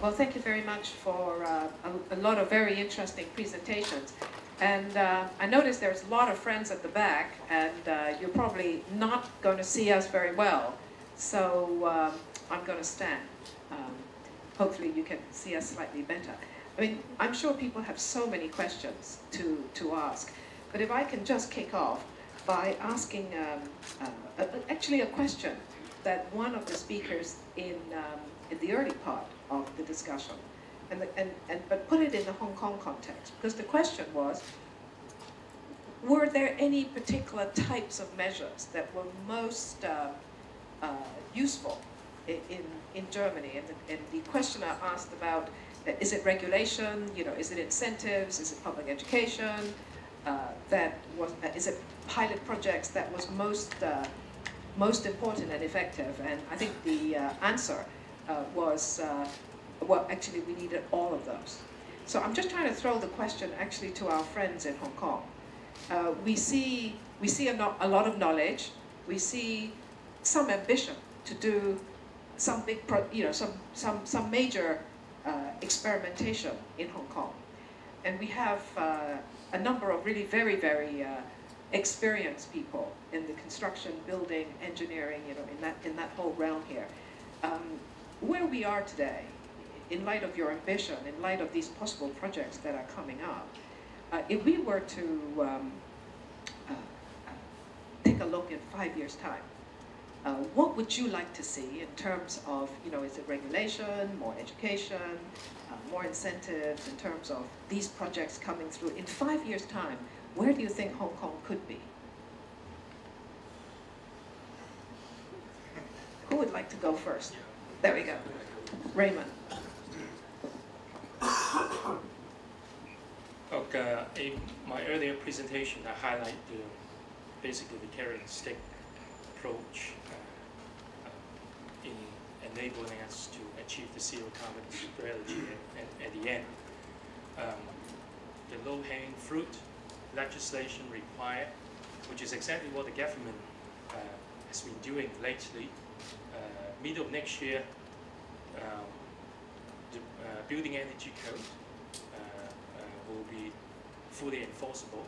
Well, thank you very much for a lot of very interesting presentations. And I noticed there's a lot of friends at the back, and you're probably not going to see us very well. So I'm going to stand. Um, Hopefully you can see us slightly better. I mean, I'm sure people have so many questions to ask. But if I can just kick off by asking actually a question that one of the speakers in the early part of the discussion, but put it in the Hong Kong context, because the question was, were there any particular types of measures that were most useful in Germany? And the questioner asked about, is it regulation, is it incentives, is it public education, is it pilot projects that was most important and effective? And I think the answer was, well, actually we needed all of those. So I'm just trying to throw the question actually to our friends in Hong Kong. We see a lot of knowledge. We see some ambition to do some big, some major experimentation in Hong Kong, and we have a number of really very, very experienced people in the construction, building, engineering, in that whole realm here. Where we are today, in light of your ambition, in light of these possible projects that are coming up, if we were to take a look in 5 years' time, what would you like to see in terms of, is it regulation, more education, more incentives in terms of these projects coming through? In 5 years' time, where do you think Hong Kong could be? Who would like to go first? There we go. Raymond. Okay, in my earlier presentation, I highlight basically the carrot and stick approach in enabling us to achieve the zero carbon strategy at the end. The low-hanging fruit legislation required, which is exactly what the government has been doing lately. Middle of next year, the building energy code will be fully enforceable.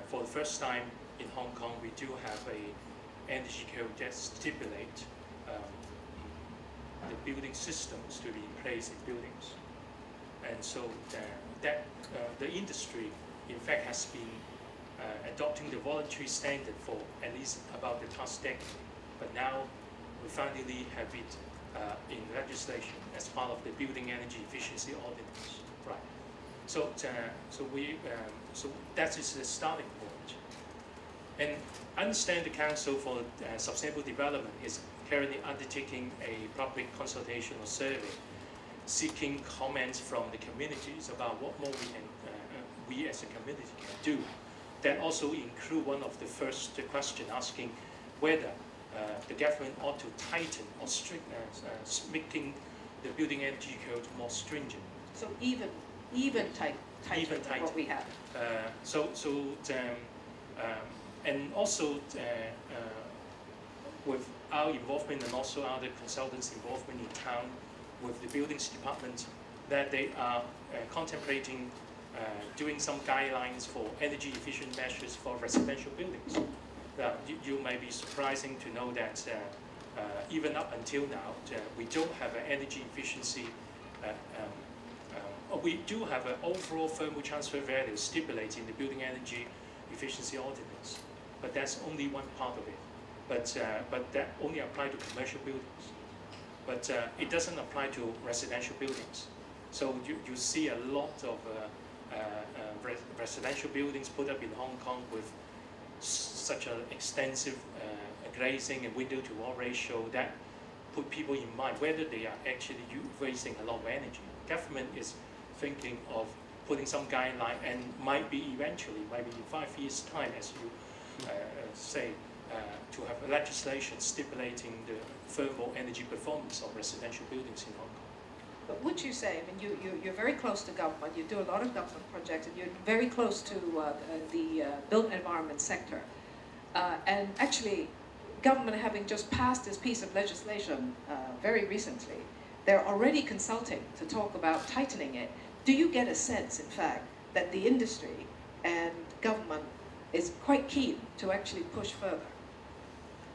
For the first time in Hong Kong, we do have a energy code that stipulates the building systems to be in place in buildings. And so the industry, in fact, has been adopting the voluntary standard for at least about the past decade. But now we finally have it in legislation as part of the Building Energy Efficiency Ordinance, right? So that is the starting point. And I understand the Council for Sustainable Development is currently undertaking a public consultation or survey, seeking comments from the communities about what more we as a community can do. That also include one of the first question asking whether the government ought to tighten or making the building energy code more stringent. So even tighter than what we have. And also with our involvement and also other consultants' involvement in town with the buildings department, that they are contemplating doing some guidelines for energy efficient measures for residential buildings. You may be surprising to know that even up until now, we don't have an energy efficiency. We do have an overall thermal transfer value stipulated in the Building Energy Efficiency Ordinance, but that's only one part of it. But that only applies to commercial buildings. But it doesn't apply to residential buildings. So you see a lot of residential buildings put up in Hong Kong with such an extensive glazing and window-to-wall ratio that put people in mind whether they are actually wasting a lot of energy. Government is thinking of putting some guideline, and might be eventually, maybe in 5 years' time, as you say, to have legislation stipulating the thermal energy performance of residential buildings in Hong Kong. But would you say, I mean, you're very close to government, you do a lot of government projects, and you're very close to the built environment sector. And actually, government having just passed this piece of legislation very recently they're already consulting to talk about tightening it. Do you get a sense, in fact, that the industry and government is quite keen to actually push further?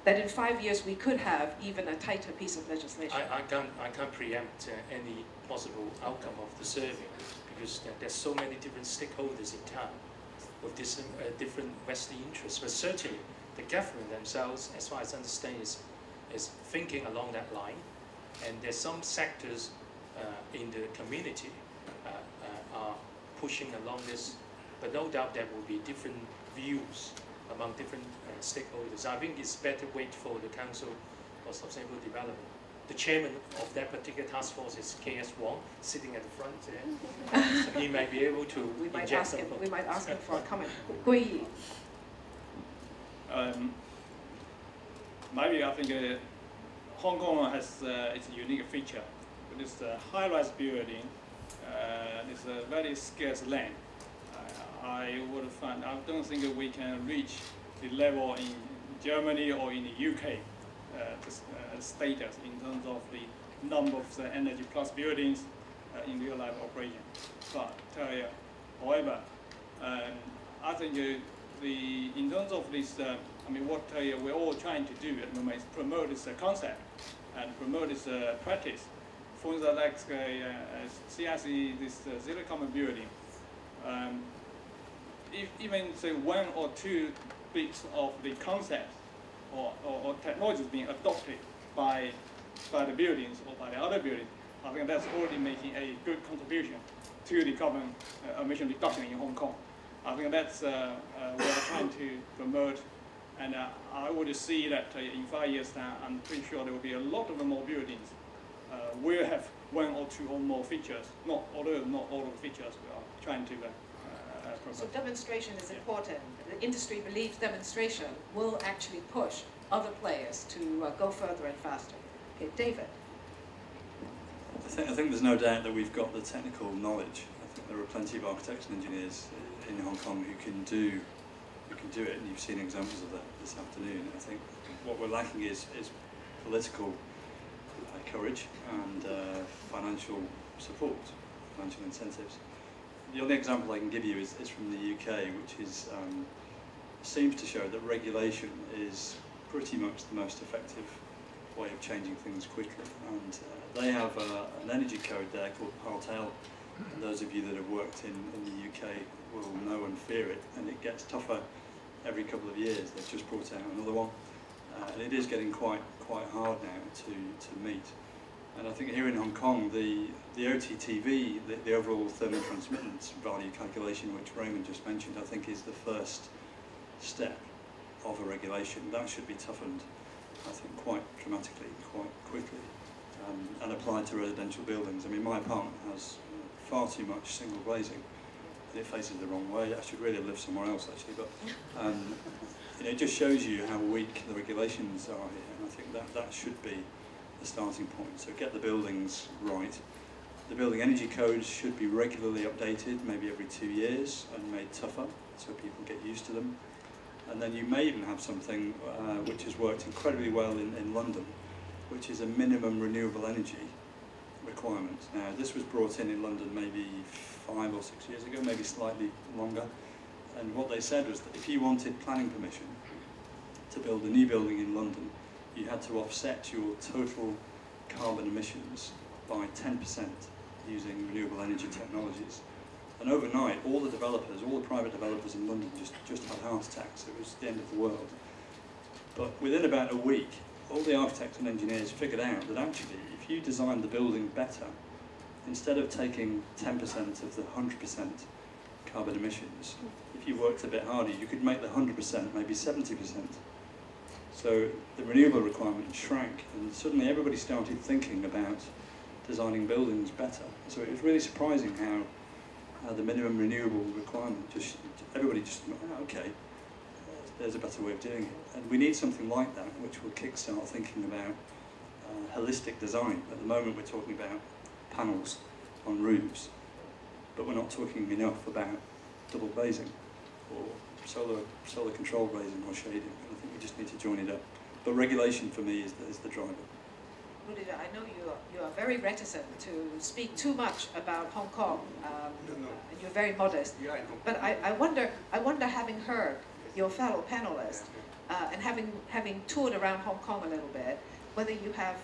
That in 5 years we could have even a tighter piece of legislation? I can't preempt any possible outcome of the survey, because there's so many different stakeholders in town with different vested interests. But certainly the government themselves, as far as I understand, is thinking along that line. And there's some sectors in the community are pushing along this, but no doubt there will be different views among different stakeholders. I think it's better wait for the Council for Sustainable Development. The chairman of that particular task force is K.S. Wong, sitting at the front there. So he may be able to we might inject ask him for a comment. Gui Yi. Maybe I think Hong Kong has its unique feature. It is a high-rise building. It's a very scarce land. I don't think we can reach the level in Germany or in the UK status in terms of the number of the Energy Plus buildings in real life operation. But however, I think in terms of this, what we're all trying to do at the moment is promote this concept and promote this practice. For instance, like CIC, this zero carbon building. If even say 1 or 2 bits of the concept or technologies being adopted by the buildings or by the other buildings, I think that's already making a good contribution to the carbon emission reduction in Hong Kong. I think that's we are trying to promote, and I would see that in 5 years' time, I'm pretty sure there will be a lot of more buildings will have 1 or 2 or more features. Although not all of the features we are trying to promote. So demonstration is important. The industry believes demonstration will actually push other players to go further and faster. Okay, David. I think there's no doubt that we've got the technical knowledge. I think there are plenty of architects and engineers in Hong Kong who can do it, and you've seen examples of that this afternoon. I think what we're lacking is political courage and financial support, financial incentives. The only example I can give you is from the UK, which seems to show that regulation is pretty much the most effective way of changing things quickly. And they have an energy code there called Part L. And those of you that have worked in the UK will know and fear it, and it gets tougher every couple of years. They've just brought out another one, and it is getting quite hard now to meet. And I think here in Hong Kong, the OTTV, the overall thermal transmittance value calculation, which Raymond just mentioned, I think is the first step of a regulation. That should be toughened, I think, quite dramatically, quite quickly, and applied to residential buildings. I mean, my apartment has far too much single glazing, and it faces the wrong way. I should really live somewhere else, actually, but it just shows you how weak the regulations are here, and I think that should be the starting point. So get the buildings right. The building energy codes should be regularly updated, maybe every 2 years, and made tougher so people get used to them. And then you may even have something which has worked incredibly well in London, which is a minimum renewable energy requirement. Now, this was brought in London maybe 5 or 6 years ago, maybe slightly longer. And what they said was that if you wanted planning permission to build a new building in London, you had to offset your total carbon emissions by 10% using renewable energy technologies. And overnight, all the developers, all the private developers in London just had heart attacks. It was the end of the world. But within about a week, all the architects and engineers figured out that actually, if you designed the building better, instead of taking 10% of the 100% carbon emissions, if you worked a bit harder, you could make the 100% maybe 70%. So the renewable requirement shrank, and suddenly everybody started thinking about designing buildings better. So it was really surprising how the minimum renewable requirement everybody just went, oh, okay, there's a better way of doing it. And we need something like that, which will kickstart thinking about holistic design. At the moment, we're talking about panels on roofs, but we're not talking enough about double glazing or solar control glazing or shading. I think we just need to join it up. But regulation for me is the driver. Rudija, I know you are very reticent to speak too much about Hong Kong, and you're very modest. Yeah, I know. But I wonder, having heard your fellow panelists and having toured around Hong Kong a little bit, whether you have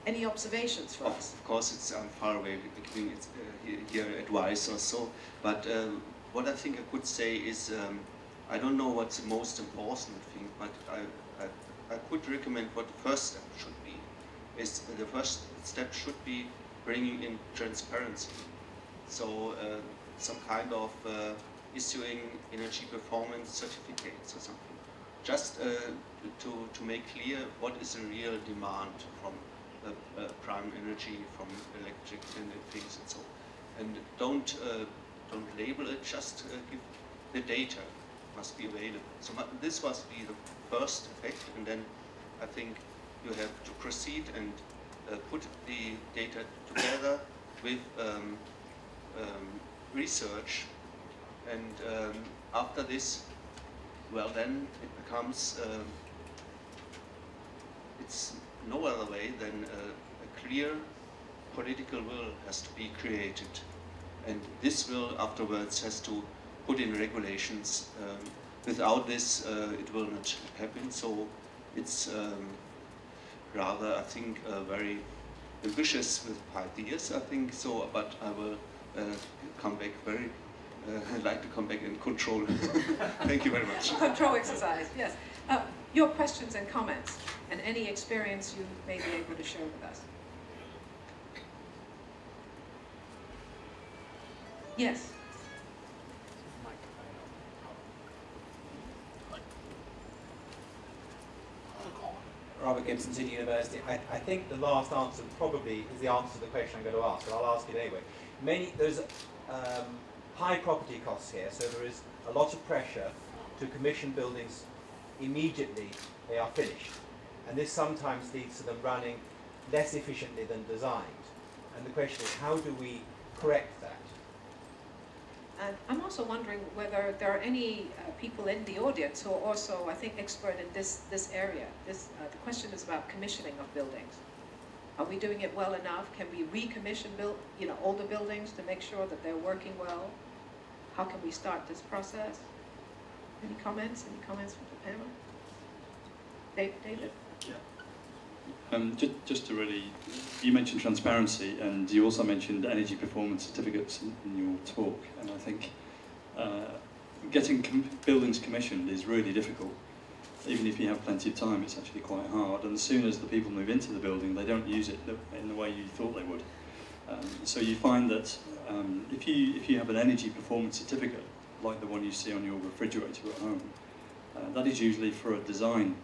any observations for us. Of course, it's far away between here advice or so. But what I think I could say is, I don't know what's the most important thing, but I could recommend what the first step should be. Is the first step should be bringing in transparency. So some kind of issuing energy performance certificates or something. Just to make clear what is the real demand from prime energy, from electric and things and so on. And don't label it, just give the data must be available. So this must be the first effect, and then I think you have to proceed and put the data together with research, and after this, well, then it becomes, it's no other way than a clear political will has to be created, and this will afterwards has to put in regulations. Without this, it will not happen. So it's rather, I think, very ambitious with ideas, I think so, but I will come back very, I'd like to come back and control. Thank you very much. Control exercise, yes. Your questions and comments, and any experience you may be able to share with us. Yes. Robert Gibson, City University. I think the last answer probably is the answer to the question I'm going to ask, but I'll ask it anyway. There's high property costs here, so there is a lot of pressure to commission buildings immediately they are finished. And this sometimes leads to them running less efficiently than designed. And the question is, how do we correct that? And I'm also wondering whether there are any people in the audience who are also, I think, expert in this area. The question is about commissioning of buildings. Are we doing it well enough? Can we recommission older buildings to make sure that they're working well? How can we start this process? Any comments? Any comments from the panel? David? Yeah. Just to really, you mentioned transparency, and you also mentioned energy performance certificates in your talk, and I think getting buildings commissioned is really difficult. Even if you have plenty of time, it's actually quite hard, and as soon as the people move into the building, they don't use it in the way you thought they would. So you find that if you have an energy performance certificate, like the one you see on your refrigerator at home, that is usually for a design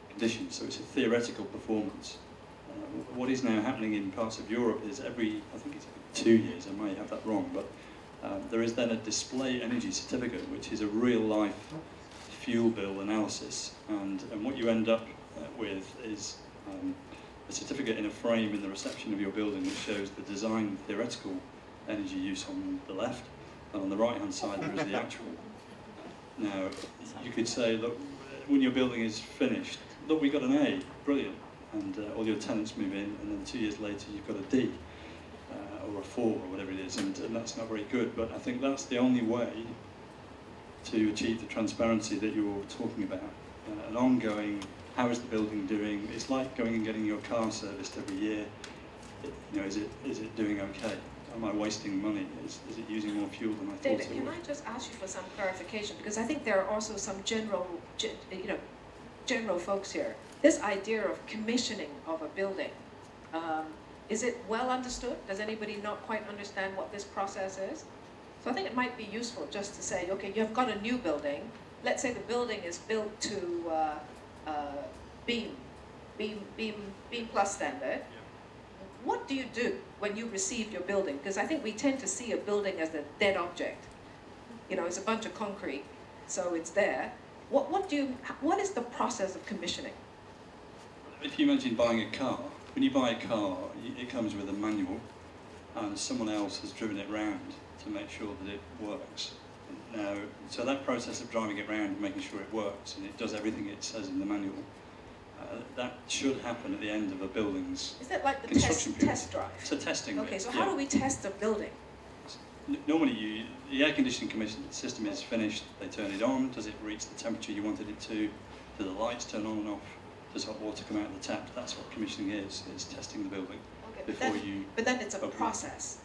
condition, so it's a theoretical performance. What is now happening in parts of Europe is I think it's every 2 years, I may have that wrong, but there is then a display energy certificate, which is a real-life fuel bill analysis, and what you end up with is a certificate in a frame in the reception of your building which shows the design theoretical energy use on the left, and on the right-hand side there is the actual. Now, you could say, look, when your building is finished, look, we got an A, brilliant, and all your tenants move in, and then 2 years later you've got a D, or a 4, or whatever it is, and that's not very good, but I think that's the only way to achieve the transparency that you're talking about. An ongoing, how is the building doing? It's like going and getting your car serviced every year. Is it doing okay? Am I wasting money? Is it using more fuel than I thought it would? David, can I just ask you for some clarification? Because I think there are also some general folks here. This idea of commissioning of a building, is it well understood? Does anybody not quite understand what this process is? So I think it might be useful just to say, okay, you've got a new building. Let's say the building is built to BEAM plus standard. What do you do when you receive your building? Because I think we tend to see a building as a dead object. It's a bunch of concrete, so it's there. What is the process of commissioning? If you imagine buying a car, when you buy a car, it comes with a manual, and someone else has driven it round to make sure that it works. So that process of driving it around and making sure it works and it does everything it says in the manual, That should happen at the end of a building's Is that like the construction period. test drive? It's a testing Okay, bit, so yeah. how do we test a building? Normally, the air conditioning system is finished, they turn it on, does it reach the temperature you wanted it to, do the lights turn on and off, does hot water come out of the tap? That's what commissioning is testing the building Okay, before you... But then it's a open it. process.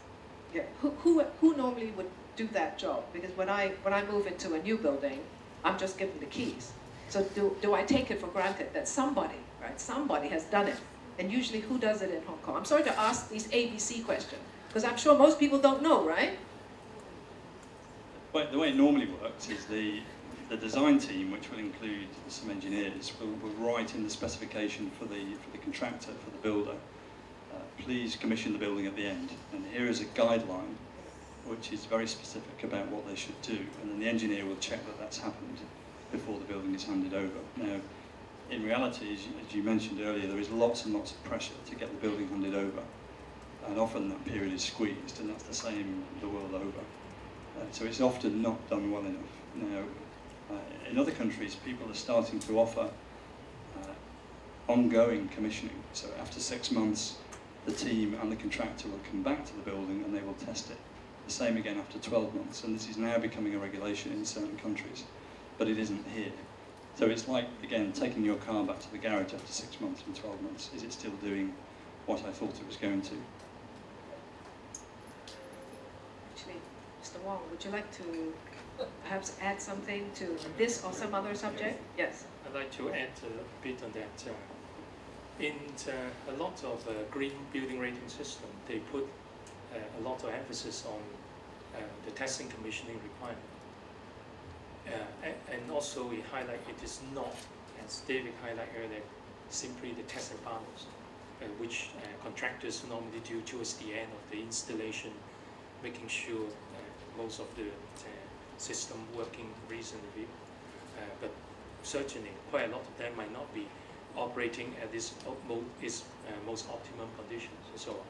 Yeah. Who normally would do that job? Because when I move into a new building, I'm just given the keys. So do I take it for granted that somebody has done it? And usually who does it in Hong Kong? I'm sorry to ask these ABC questions, because I'm sure most people don't know, right? Well, the way it normally works is the design team, which will include some engineers, will write in the specification for the contractor, for the builder, please commission the building at the end. And here is a guideline which is very specific about what they should do, and then the engineer will check that that's happened before the building is handed over. Now, in reality, as you mentioned earlier, there is lots and lots of pressure to get the building handed over, and often that period is squeezed, and that's the same the world over. So it's often not done well enough. Now, in other countries, people are starting to offer ongoing commissioning. So after 6 months, the team and the contractor will come back to the building and they will test it. The same again after 12 months, and this is now becoming a regulation in certain countries, but it isn't here. So it's like, again, taking your car back to the garage after 6 months and 12 months. Is it still doing what I thought it was going to? Actually, Mr. Wong, would you like to perhaps add something to this or some other subject? Yes. I'd like to add a bit on that. In a lot of green building rating system, they put a lot of emphasis on the testing commissioning requirement. And also we highlight it is not, as David highlighted earlier, simply the test and balance, which contractors normally do towards the end of the installation, making sure most of the system working reasonably. But certainly quite a lot of them might not be operating at this most optimum conditions and so on.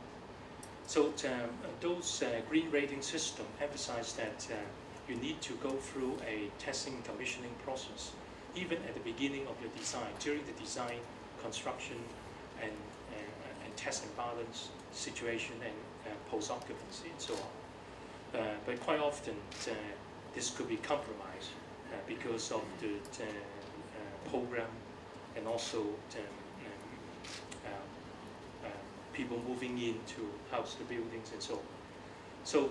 So those green rating system emphasize that you need to go through a testing and commissioning process, even at the beginning of your design, during the design, construction, and test and balance situation, and post-occupancy and so on. But quite often this could be compromised because of the program and also people moving in to house the buildings and so on. So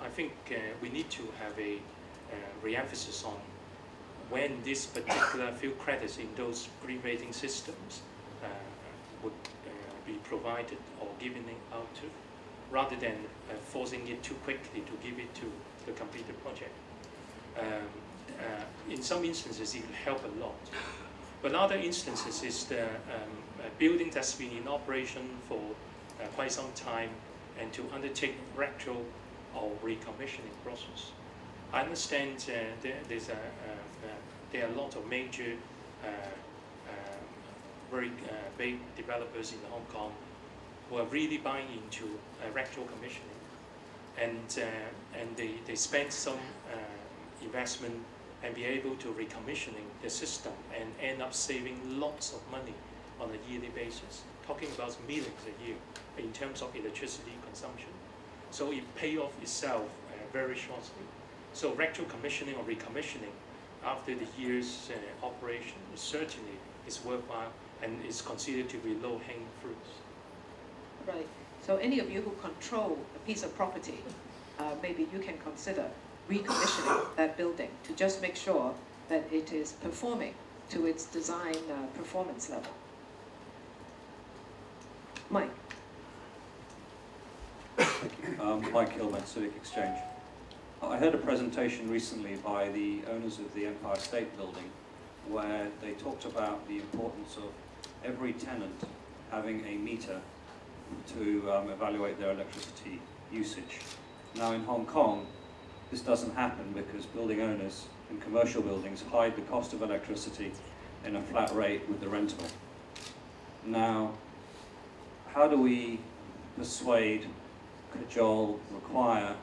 I think we need to have a re-emphasis on when this particular few credits in those green rating systems would be provided or given out to, rather than forcing it too quickly to give it to the completed project. In some instances it will help a lot, but other instances is the building that's been in operation for quite some time and to undertake retro or recommissioning process. I understand there are a lot of major very big developers in Hong Kong who are really buying into retro commissioning, and they spend some investment and be able to recommissioning the system and end up saving lots of money on a yearly basis, talking about millions a year in terms of electricity consumption. So it pays off itself very shortly. So retro commissioning or recommissioning after the year's operation certainly is worthwhile and is considered to be low-hanging fruits. Right. So any of you who control a piece of property, maybe you can consider recommissioning that building to just make sure that it is performing to its design performance level. Mike. Thank you. Mike Hillman, Civic Exchange. I heard a presentation recently by the owners of the Empire State Building where they talked about the importance of every tenant having a meter to evaluate their electricity usage. Now in Hong Kong, this doesn't happen because building owners in commercial buildings hide the cost of electricity in a flat rate with the rental. Now, how do we persuade, cajole, require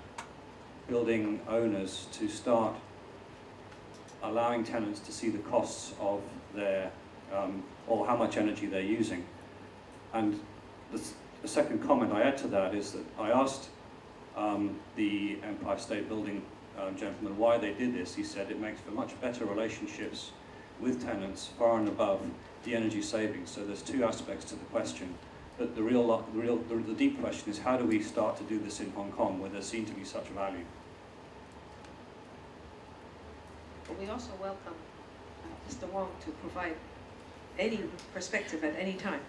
building owners to start allowing tenants to see the costs of their or how much energy they're using. And the second comment I add to that is that I asked the Empire State Building gentleman why they did this. He said it makes for much better relationships with tenants far and above the energy savings. So there's two aspects to the question. But the deep question is, how do we start to do this in Hong Kong where there seems to be such value? But we also welcome Mr. Wong to provide any perspective at any time.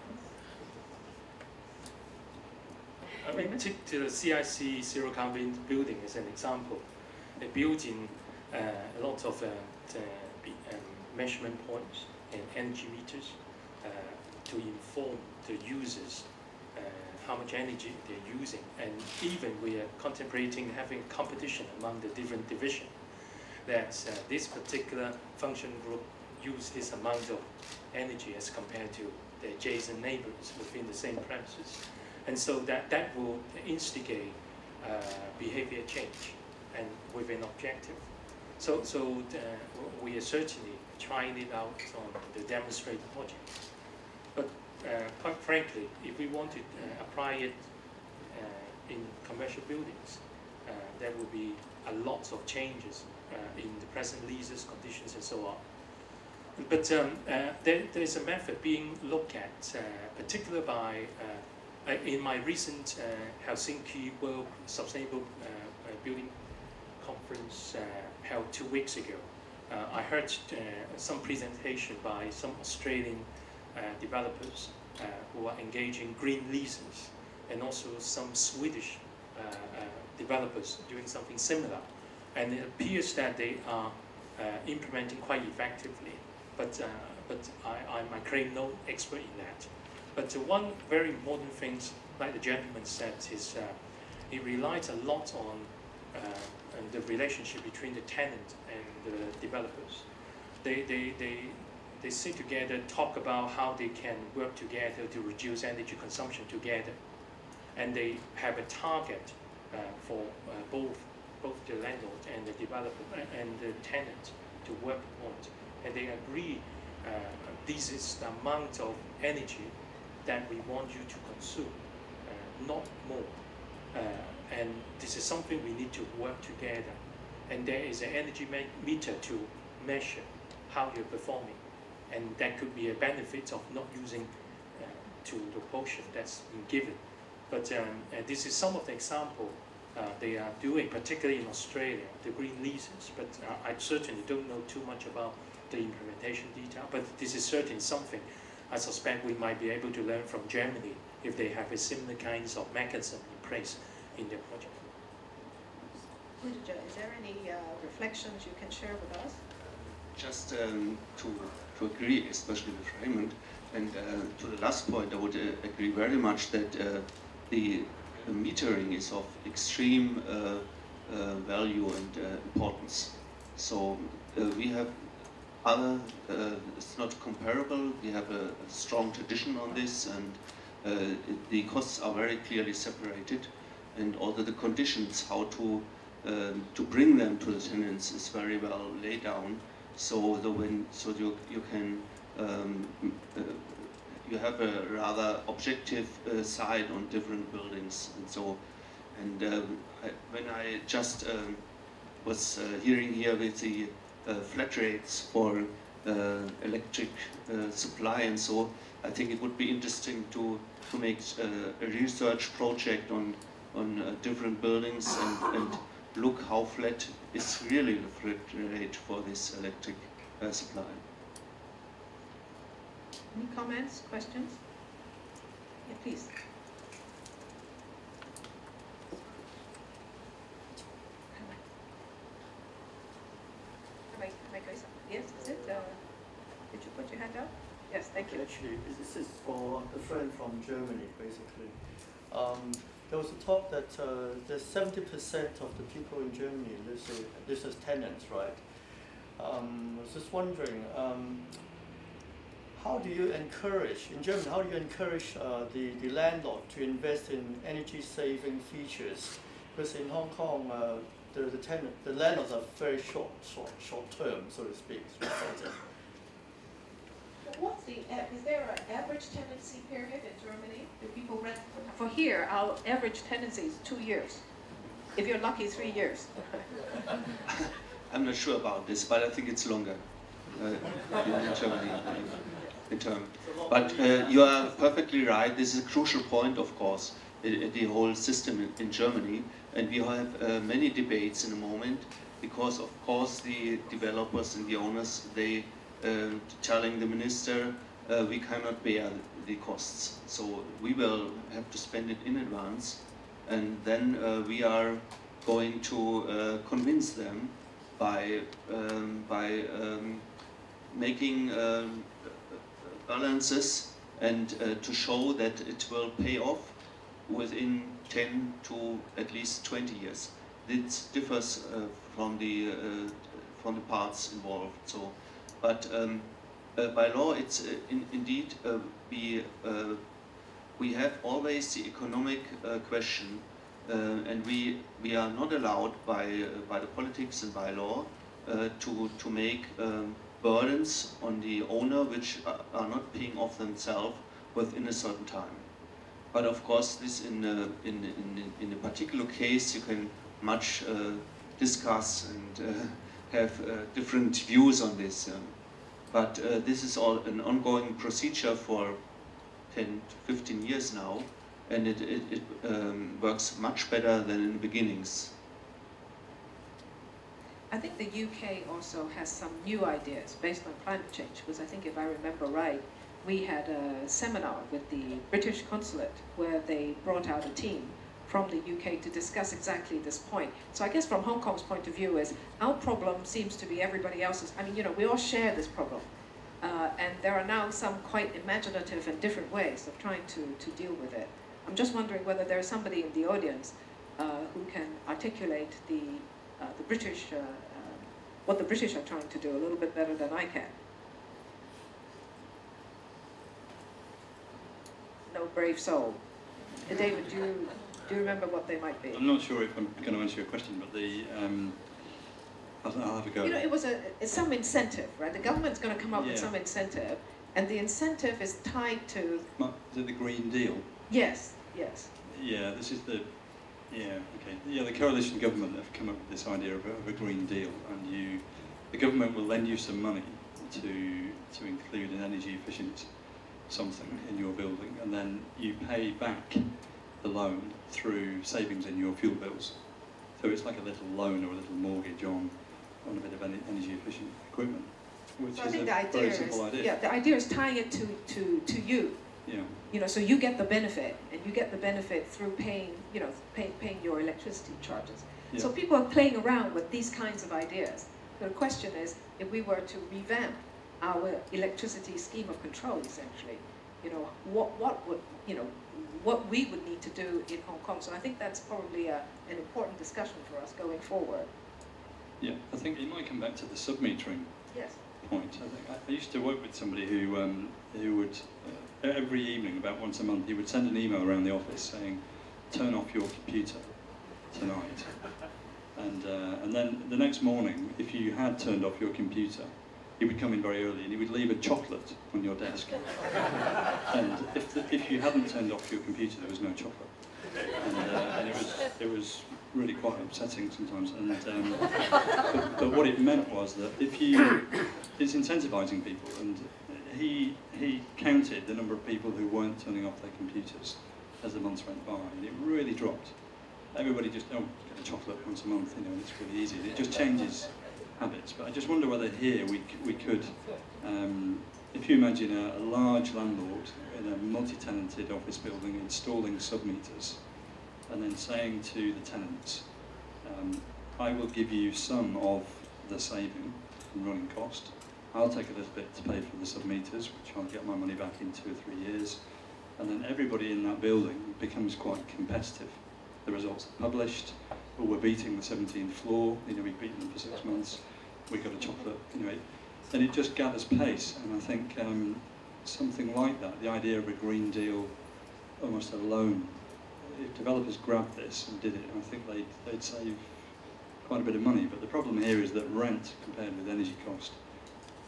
I mean, take the CIC Zero Carbon building as an example. They built in a lot of measurement points and energy meters to inform the users how much energy they're using. And even we are contemplating having competition among the different divisions, that this particular function group use this amount of energy as compared to the adjacent neighbors within the same premises. And so that will instigate behavior change and with an objective. So we are certainly trying it out on the demonstrator project. But quite frankly, if we want to apply it in commercial buildings, there will be a lot of changes in the present leases, conditions, and so on. But there's a method being looked at, particularly by, in my recent Helsinki World Sustainable Building Conference held 2 weeks ago. I heard some presentation by some Australian developers who are engaging green leases, and also some Swedish developers doing something similar. And it appears that they are implementing quite effectively. But I claim no expert in that. But one very important thing, like the gentleman said, is it relies a lot on the relationship between the tenant and the developers. They sit together, talk about how they can work together to reduce energy consumption together, and they have a target for both the landlord and the developer and the tenant to work on, and they agree this is the amount of energy that we want you to consume, not more. And this is something we need to work together. And there is an energy meter to measure how you're performing. And that could be a benefit of not using to the portion that's been given. But this is some of the example they are doing, particularly in Australia, the green leases. But I certainly don't know too much about the implementation detail. But this is certainly something I suspect we might be able to learn from Germany if they have a similar kinds of mechanism in place in their project. Is there any reflections you can share with us? Just to agree, especially with Raymond, and to the last point, I would agree very much that the metering is of extreme value and importance. So we have other, it's not comparable, we have a strong tradition on this, and the costs are very clearly separated, and also the conditions how to bring them to the tenants is very well laid down. So you can you have a rather objective side on different buildings, and so when I just was hearing here with the flat rates for electric supply and so, I think it would be interesting to make a research project on different buildings and look how flat is really the flat rate for this electric supply. Any comments, questions? Yeah, please. Yes, is it? Did you put your hand up? Yes, thank you. Actually, this is for a friend from Germany, basically. There was a talk that there's 70% of the people in Germany live as tenants, right? I was just wondering, how do you encourage, in Germany, how do you encourage the landlord to invest in energy-saving features? Because in Hong Kong, the landlords are very short term, so to speak. what's the, is there an average tenancy period in Germany? Do people rent? For here, our average tenancy is 2 years. If you're lucky, 3 years. I'm not sure about this, but I think it's longer in Germany in term. But you are perfectly right. This is a crucial point, of course, the whole system in Germany. And we have many debates in the moment because, of course, the developers and the owners, they telling the minister, we cannot bear the costs. So we will have to spend it in advance. And then we are going to convince them by making balances and to show that it will pay off within 10 to at least 20 years. This differs from the parts involved. So, but by law, it's indeed we have always the economic question, and we are not allowed by the politics and by law to make burdens on the owner which are not paying off themselves within a certain time. But of course, this in a particular case you can much discuss and have different views on this. But this is all an ongoing procedure for 10 to 15 years now, and it works much better than in the beginnings. I think the UK also has some new ideas based on climate change, because I think if I remember right, we had a seminar with the British consulate where they brought out a team from the UK to discuss exactly this point. So I guess from Hong Kong's point of view is, our problem seems to be everybody else's. I mean, you know, we all share this problem. And there are now some quite imaginative and different ways of trying to deal with it. I'm just wondering whether there's somebody in the audience who can articulate the British, what the British are trying to do a little bit better than I can. No brave soul. David, do you remember what they might be? I'm not sure if I'm going to answer your question, but the I'll have a go. You know, it was some incentive, right? The government's going to come up with some incentive, and the incentive is tied to... Is it the Green Deal? Yes, yes. Yeah, this is the... Yeah, okay. Yeah, the coalition government have come up with this idea of a Green Deal, and the government will lend you some money to include an energy efficient something in your building, and then you pay back the loan through savings in your fuel bills. So it's like a little loan or a little mortgage on a bit of energy efficient equipment, which is a very simple idea. Yeah, the idea is tying it to you. Yeah. You know, so you get the benefit, and you get the benefit through paying, you know, paying your electricity charges. Yeah. So people are playing around with these kinds of ideas. So the question is, if we were to revamp our electricity scheme of control, essentially, you know, what would, you know, what we would need to do in Hong Kong. So I think that's probably an important discussion for us going forward. Yeah, I think it might come back to the sub-metering point. I think I used to work with somebody who would every evening, about once a month, he would send an email around the office saying, "Turn off your computer tonight." And then the next morning, if you had turned off your computer, he would come in very early and he would leave a chocolate on your desk. And if you hadn't turned off your computer, there was no chocolate. And it was really quite upsetting sometimes. And but what it meant was that it's incentivizing people. And he counted the number of people who weren't turning off their computers as the months went by, and it really dropped. Everybody just, get a chocolate once a month, you know, and it's really easy. It just changes habits. But I just wonder whether here we could, if you imagine a large landlord in a multi-tenanted office building installing sub-meters, and then saying to the tenants, I will give you some of the saving in running cost. I'll take a little bit to pay for the sub-meters, which I'll get my money back in 2 or 3 years. And then everybody in that building becomes quite competitive. The results are published, or we're beating the 17th floor, you know, we've beaten them for 6 months, we got a chocolate, you know, and it just gathers pace. And I think something like that, the idea of a Green Deal, almost a loan, if developers grabbed this and did it, I think they'd save quite a bit of money. But the problem here is that rent, compared with energy cost,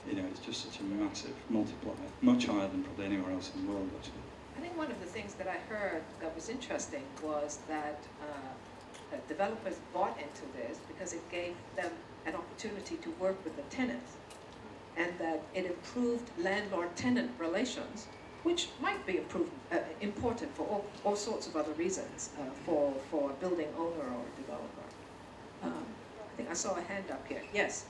you know, it's just such a massive multiplier, much higher than probably anywhere else in the world, actually. I think one of the things that I heard that was interesting was that developers bought into this because it gave them an opportunity to work with the tenants, and that it improved landlord-tenant relations, which might be important for all sorts of other reasons for a building owner or a developer. I think I saw a hand up here. Yes.